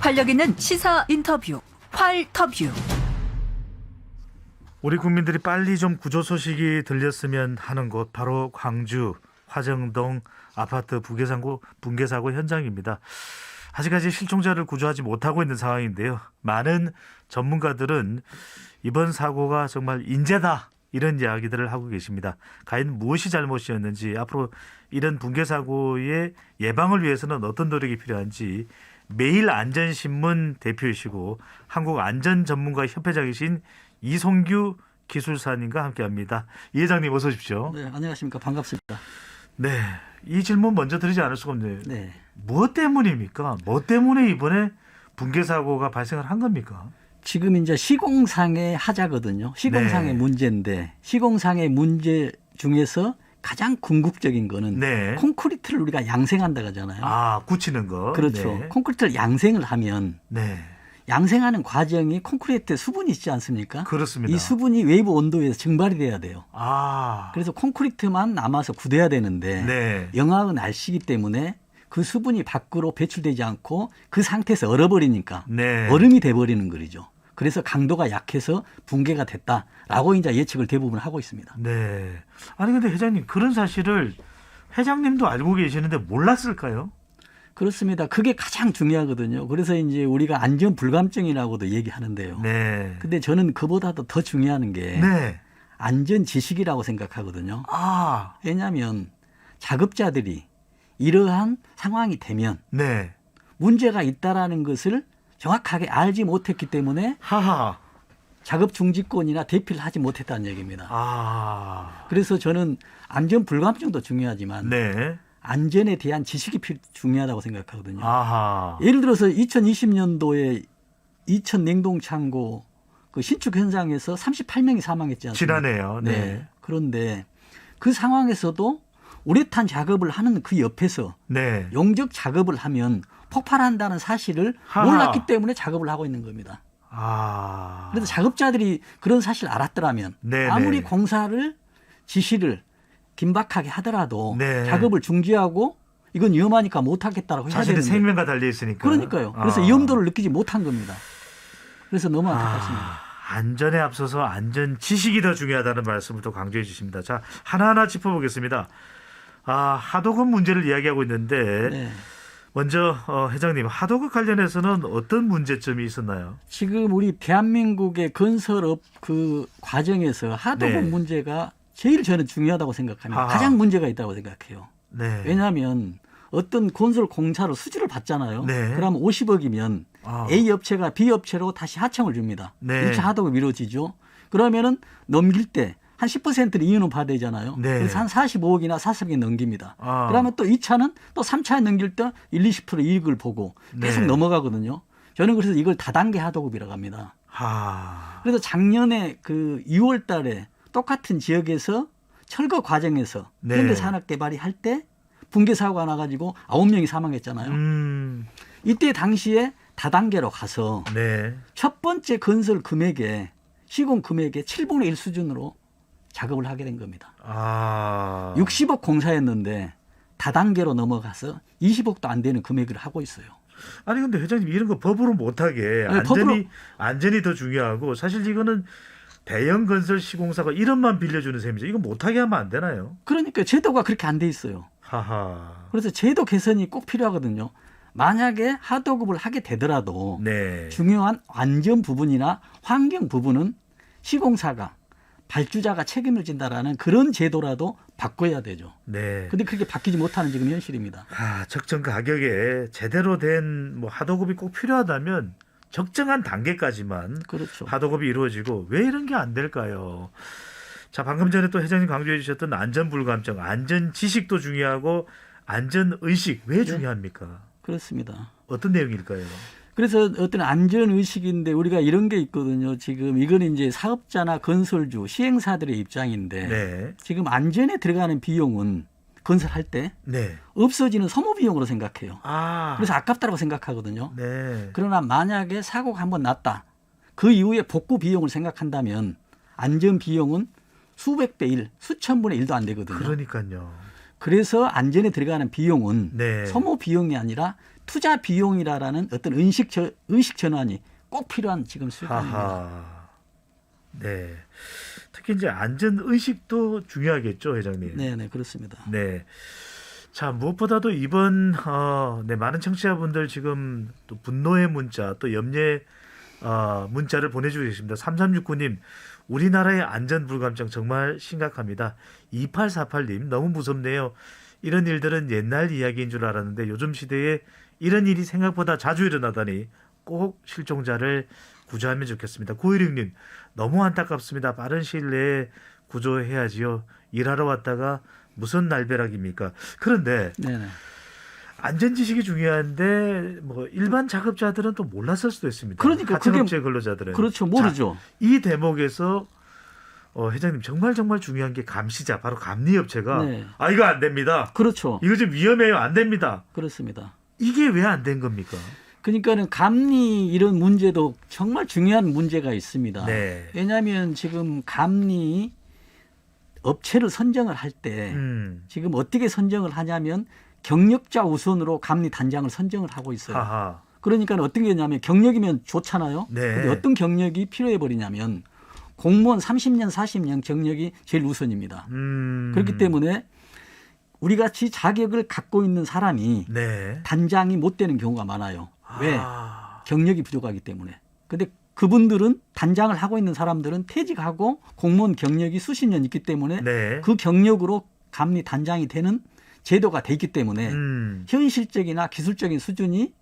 활력 있는 시사 인터뷰 활터뷰. 우리 국민들이 빨리 좀 구조 소식이 들렸으면 하는 곳 바로 광주 화정동 아파트 붕괴 사고 현장입니다. 아직까지 실종자를 구조하지 못하고 있는 상황인데요. 많은 전문가들은 이번 사고가 정말 인재다 이런 이야기들을 하고 계십니다. 과연 무엇이 잘못이었는지, 앞으로 이런 붕괴 사고의 예방을 위해서는 어떤 노력이 필요한지 매일안전신문 대표이시고 한국안전전문가협회장이신 이송규 기술사님과 함께합니다. 이 회장님 어서 오십시오. 네, 안녕하십니까. 반갑습니다. 네, 이 질문 먼저 드리지 않을 수가 없네요. 네. 무엇 때문입니까? 뭐 때문에 이번에 붕괴 사고가 발생을 한 겁니까? 지금 이제 시공상의 하자거든요. 시공상의 네. 문제인데, 시공상의 문제 중에서 가장 궁극적인 거는 네. 콘크리트를 우리가 양생한다 하잖아요. 아, 굳히는 거. 그렇죠. 네. 콘크리트를 양생을 하면 네. 양생하는 과정이 콘크리트에 수분이 있지 않습니까? 그렇습니다. 이 수분이 외부 온도에서 증발이 돼야 돼요. 아. 그래서 콘크리트만 남아서 굳어야 되는데 네. 영하의 날씨기 때문에 그 수분이 밖으로 배출되지 않고 그 상태에서 얼어버리니까 네. 얼음이 돼버리는 거죠. 그래서 강도가 약해서 붕괴가 됐다라고 이제 예측을 대부분 하고 있습니다. 네. 아니 근데 회장님, 그런 사실을 회장님도 알고 계시는데 몰랐을까요? 그렇습니다. 그게 가장 중요하거든요. 그래서 이제 우리가 안전 불감증이라고도 얘기하는데요. 네. 근데 저는 그보다도 더 중요한 게 네. 안전 지식이라고 생각하거든요. 아. 왜냐하면 작업자들이 이러한 상황이 되면 네. 문제가 있다라는 것을 정확하게 알지 못했기 때문에 하하. 작업 중지권이나 대피를 하지 못했다는 얘기입니다. 아. 그래서 저는 안전 불감증도 중요하지만 네. 안전에 대한 지식이 중요하다고 생각하거든요. 아하. 예를 들어서 2020년도에 이천 냉동창고 그 신축 현장에서 38명이 사망했지 않습니까? 지난해요. 네. 그런데 그 상황에서도 우레탄 작업을 하는 그 옆에서 네. 용접 작업을 하면 폭발한다는 사실을 하하. 몰랐기 때문에 작업을 하고 있는 겁니다. 아. 그래서 작업자들이 그런 사실을 알았더라면 네네. 아무리 공사를 지시를 긴박하게 하더라도 네. 작업을 중지하고 이건 위험하니까 못하겠다라고 해야 자신의 되는데 생명과 달려 있으니까. 그러니까요. 그래서 아. 위험도를 느끼지 못한 겁니다. 그래서 너무 안타깝습니다. 안전에 앞서서 안전 지식이 더 중요하다는 말씀을 또 강조해 주십니다. 자, 하나하나 짚어보겠습니다. 하도급 문제를 이야기하고 있는데 네. 먼저 회장님, 하도급 관련해서는 어떤 문제점이 있었나요? 지금 우리 대한민국의 건설업 그 과정에서 하도급 네. 문제가 제일 저는 중요하다고 생각합니다. 아하. 가장 문제가 있다고 생각해요. 네. 왜냐하면 어떤 건설 공사로 수주를 받잖아요. 네. 그러면 50억이면 A 업체가 B 업체로 다시 하청을 줍니다. 네. 1차 하도급이 이루어지죠. 그러면은 넘길 때 한 10%는 이윤을 받아야 되잖아요. 네. 그래서 한 45억이나 40억이 넘깁니다. 아. 그러면 또 2차는 또 3차에 넘길 때 1, 20% 이익을 보고 계속 네. 넘어가거든요. 저는 그래서 이걸 다단계 하도급이라고 합니다. 그래서 그래서 작년에 그 6월 달에 똑같은 지역에서 철거 과정에서 네. 현대산업개발이 할 때 붕괴 사고가 나가지고 9명이 사망했잖아요. 이때 당시에 다단계로 가서 네. 첫 번째 건설 금액에 시공 금액의 7분의 1 수준으로 작업을 하게 된 겁니다. 60억 공사였는데 다단계로 넘어가서 20억도 안 되는 금액을 하고 있어요. 아니 근데 회장님, 이런 거 법으로 못하게 안전이 더 중요하고, 사실 이거는 대형 건설 시공사가 1억만 빌려주는 셈이죠. 이거 못하게 하면 안 되나요? 그러니까 제도가 그렇게 안 돼 있어요. 하하. 그래서 제도 개선이 꼭 필요하거든요. 만약에 하도급을 하게 되더라도 네. 중요한 안전 부분이나 환경 부분은 시공사가 발주자가 책임을 진다라는 그런 제도라도 바꿔야 되죠. 네. 근데 그렇게 바뀌지 못하는 지금 현실입니다. 적정 가격에 제대로 된 하도급이 꼭 필요하다면 적정한 단계까지만 그렇죠. 하도급이 이루어지고, 왜 이런 게 안 될까요? 자, 방금 전에 또 회장님 강조해 주셨던 안전 불감증, 안전 지식도 중요하고 안전 의식, 왜 중요합니까? 그렇습니다. 어떤 내용일까요? 그래서 어떤 안전 의식인데 우리가 이런 게 있거든요. 지금 이건 이제 사업자나 건설주, 시행사들의 입장인데 네. 지금 안전에 들어가는 비용은 건설할 때 네. 없어지는 소모 비용으로 생각해요. 아. 그래서 아깝다고 생각하거든요. 네. 그러나 만약에 사고가 한번 났다. 그 이후에 복구 비용을 생각한다면 안전 비용은 수백 배 1, 수천 분의 1도 안 되거든요. 그러니까요. 그래서 안전에 들어가는 비용은 네. 소모 비용이 아니라 투자 비용이라는 어떤 의식 전환이 꼭 필요한 지금 순간입니다. 하하. 네. 특히 이제 안전 의식도 중요하겠죠, 회장님. 네, 그렇습니다. 네. 자, 무엇보다도 이번 네, 많은 청취자분들 지금 또 분노의 문자, 또 염려의 문자를 보내주고 계십니다. 3369님, 우리나라의 안전 불감증 정말 심각합니다. 2848님, 너무 무섭네요. 이런 일들은 옛날 이야기인 줄 알았는데 요즘 시대에 이런 일이 생각보다 자주 일어나다니 꼭 실종자를 구조하면 좋겠습니다. 916님, 너무 안타깝습니다. 빠른 시일 내에 구조해야지요. 일하러 왔다가 무슨 날벼락입니까? 그런데 네네. 안전 지식이 중요한데 뭐 일반 작업자들은 또 몰랐을 수도 있습니다. 그러니까 하청업체 근로자들은 그렇죠. 모르죠. 자, 이 대목에서 회장님 정말 중요한 게 감시자 바로 감리업체가 네. 이거 안 됩니다. 그렇죠. 이거 좀 위험해요. 안 됩니다. 그렇습니다. 이게 왜 안 된 겁니까? 그러니까는 감리 이런 문제도 정말 중요한 문제가 있습니다. 네. 왜냐하면 지금 감리 업체를 선정을 할 때 지금 어떻게 선정을 하냐면 경력자 우선으로 감리 단장을 선정을 하고 있어요. 하하. 그러니까 어떤 게 있냐면 경력이면 좋잖아요. 네. 근데 어떤 경력이 필요해 버리냐면 공무원 30년, 40년 경력이 제일 우선입니다. 그렇기 때문에 우리 같이 자격을 갖고 있는 사람이 네. 단장이 못 되는 경우가 많아요. 왜? 아. 경력이 부족하기 때문에. 근데 그분들은 단장을 하고 있는 사람들은 퇴직하고 공무원 경력이 수십 년 있기 때문에 네. 그 경력으로 감리 단장이 되는 제도가 돼 있기 때문에 현실적이나 기술적인 수준이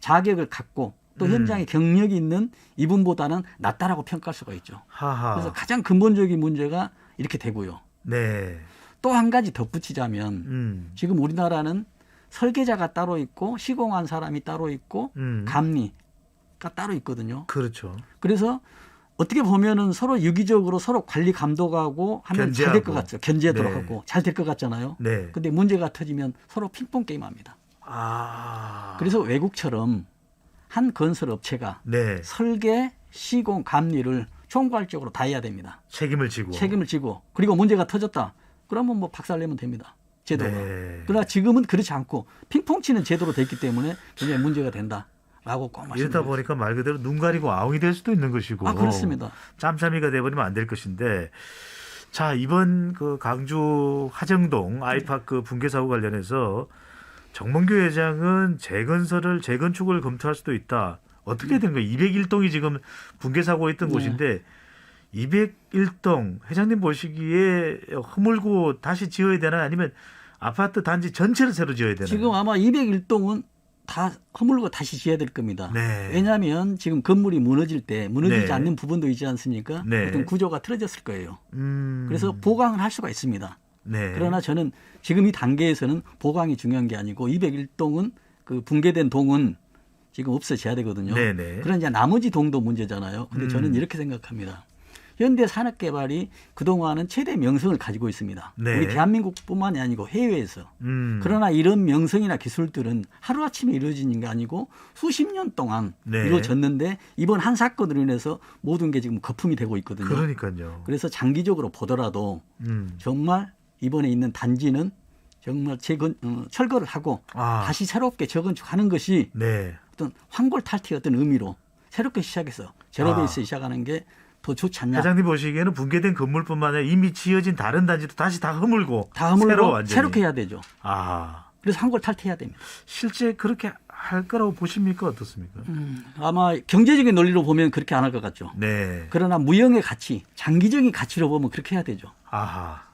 자격을 갖고 또 현장에 경력이 있는 이분보다는 낫다라고 평가할 수가 있죠. 하하. 그래서 가장 근본적인 문제가 이렇게 되고요. 네. 또 한 가지 덧붙이자면 지금 우리나라는 설계자가 따로 있고 시공한 사람이 따로 있고 감리가 따로 있거든요. 그렇죠. 그래서 어떻게 보면은 서로 유기적으로 서로 관리 감독하고 하면 잘 될 것 같죠. 견제하도록 네. 하고 잘 될 것 같잖아요. 네. 근데 문제가 터지면 서로 핑퐁 게임합니다. 그래서 외국처럼 한 건설 업체가 네. 설계, 시공, 감리를 총괄적으로 다 해야 됩니다. 책임을 지고. 그리고 문제가 터졌다. 그러면 뭐 박살내면 됩니다. 제도가. 네. 그러나 지금은 그렇지 않고 핑퐁 치는 제도로 돼 있기 때문에 굉장히 문제가 된다라고 꼭 이러다 말씀드립니다. 보니까 말 그대로 눈 가리고 아웅이 될 수도 있는 것이고. 그렇습니다. 짬짬이가 돼버리면 안 될 것인데. 자, 이번 그 강주 화정동 아이파크 붕괴 사고 관련해서 정몽규 회장은 재건축을 검토할 수도 있다. 어떻게 된 거예요? 201동이 지금 붕괴 사고가 있던 곳인데 201동 회장님 보시기에 허물고 다시 지어야 되나요? 아니면 아파트 단지 전체를 새로 지어야 되나요? 지금 아마 201동은 다 허물고 다시 지어야 될 겁니다. 네. 왜냐하면 지금 건물이 무너질 때 무너지지 네. 않는 부분도 있지 않습니까? 네. 어떤 구조가 틀어졌을 거예요. 그래서 음. 보강을 할 수가 있습니다. 네. 그러나 저는 지금 이 단계에서는 보강이 중요한 게 아니고 201동은 그 붕괴된 동은 지금 없어져야 되거든요. 네네. 그러나 이제 나머지 동도 문제잖아요. 근데 저는 이렇게 생각합니다. 현대산업개발이 그동안은 최대 명성을 가지고 있습니다. 네. 우리 대한민국뿐만이 아니고 해외에서. 그러나 이런 명성이나 기술들은 하루아침에 이루어지는 게 아니고 수십 년 동안 네. 이루어졌는데 이번 한 사건으로 인해서 모든 게 지금 거품이 되고 있거든요. 그러니까요. 그래서 장기적으로 보더라도 정말 이번에 있는 단지는 정말 철거를 하고 다시 새롭게 재건축하는 것이 네. 어떤 환골탈태의 어떤 의미로 새롭게 시작해서 제로베이스에 시작하는 게 더 좋지 않냐. 회장님 보시기에는 붕괴된 건물뿐만 아니라 이미 지어진 다른 단지도 다시 다 허물고 새롭게 해야 되죠. 그래서 환골탈태해야 됩니다. 실제 그렇게 할 거라고 보십니까? 어떻습니까? 아마 경제적인 논리로 보면 그렇게 안 할 것 같죠. 네. 그러나 무형의 가치, 장기적인 가치로 보면 그렇게 해야 되죠.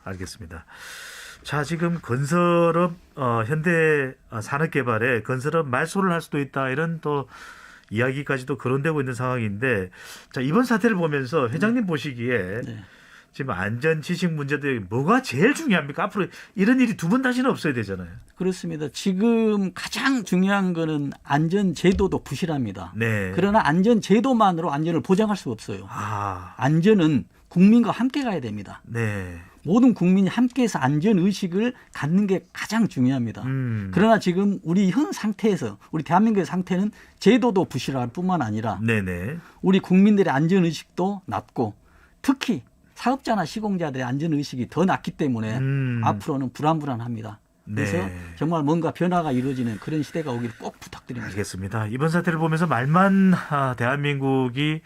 알겠습니다. 자, 지금 건설업 현대 산업개발에 건설업 말소를 할 수도 있다 이런 또 이야기까지도 거론되고 있는 상황인데, 자, 이번 사태를 보면서 회장님 보시기에 지금 안전 지식 문제도 뭐가 제일 중요합니까? 앞으로 이런 일이 두 번 다시는 없어야 되잖아요. 그렇습니다. 지금 가장 중요한 거는 안전 제도도 부실합니다. 네. 그러나 안전 제도만으로 안전을 보장할 수 없어요. 안전은 국민과 함께 가야 됩니다. 네. 모든 국민이 함께해서 안전 의식을 갖는 게 가장 중요합니다. 그러나 지금 우리 현 상태에서 우리 대한민국의 상태는 제도도 부실할 뿐만 아니라 네네. 우리 국민들의 안전 의식도 낮고 특히 사업자나 시공자들의 안전 의식이 더 낮기 때문에 앞으로는 불안합니다. 그래서 네. 정말 뭔가 변화가 이루어지는 그런 시대가 오기를 꼭 부탁드립니다. 알겠습니다. 이번 사태를 보면서 말만 대한민국이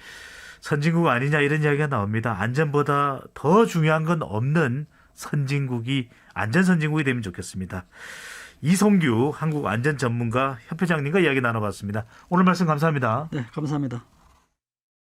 선진국 아니냐 이런 이야기가 나옵니다. 안전보다 더 중요한 건 없는 선진국이 안전 선진국이 되면 좋겠습니다. 이송규 한국안전전문가 협회장님과 이야기 나눠봤습니다. 오늘 말씀 감사합니다. 네, 감사합니다.